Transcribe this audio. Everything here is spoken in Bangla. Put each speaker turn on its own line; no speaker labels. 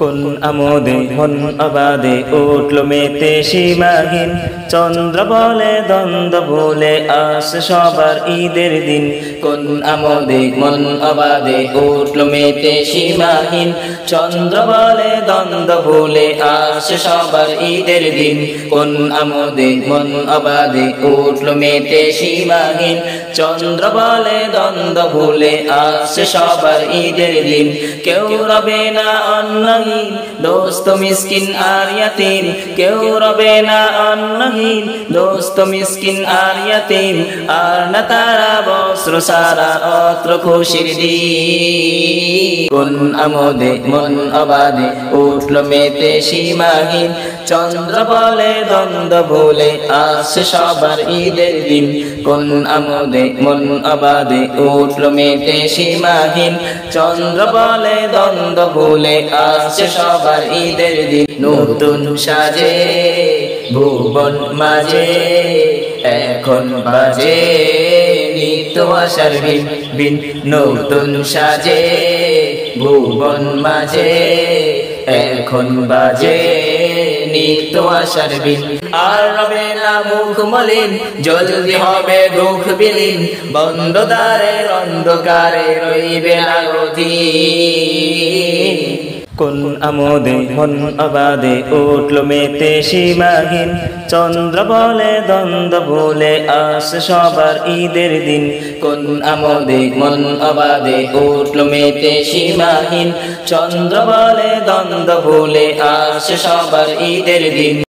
কোন আমোদে মন অবাদে উঠল মেতে সীমাহীন, চন্দ্র বলে দ্বন্দ্ব ভুলে আসে সবার ঈদের দিন। কোন আমোদে মন অবাদে উঠল মেতে সীমাহীন, চন্দ্র বলে দ্বন্দ্ব ভুলে আসে সবার ঈদের দিন। কোন আমোদে মন অবাদে উঠল মেতে সীমাহীন, চন্দ্র বলে দ্বন্দ্ব ভুলে আসে সবার ঈদের দিন। কেউ রবে না অন্নহীন, দোস্ত মিসকিন আর ইয়াতীম, কেউ রবে না অন্নহীন, দোস্ত মিসকিন আর ইয়াতীম, আর না তারা বস্ত্র সারা অত্র খুশির দিন। কোন আমোদে মন অবাদে উঠল মেতে সীমাহীন, চন্দ্র বলে দ্বন্দ্ব ভুলে আসে সবার ঈদের দিন। কোন আমোদে মন অবাদে উঠল মেতে সীমাহীন, চন্দ্র বলে দ্বন্দ্ব ভুলে আসে সবার ঈদের দিন। নতুন সাজে ভুবন মাঝে এখন বাজে নিত্য আশার বিন বিন। নতুন সাজে ভুবন মাঝে এখন বাজে নিত্য আশার বিন। আর রবে না মুখ মলিন, জলদি হবে দুঃখ বিলীন, বন্ধ দ্বারের অন্ধকারে রইবে না গতি। কোন আমোদে মন অবাদে উঠল মেতে সীমাহীন, চন্দ্র বলে দ্বন্দ্ব ভুলে আসে সবার ঈদের দিন। কোন আমোদে মন অবাদে উঠল মেতে সীমাহীন, চন্দ্র বলে দ্বন্দ্ব ভুলে আসে সবার ঈদের দিন।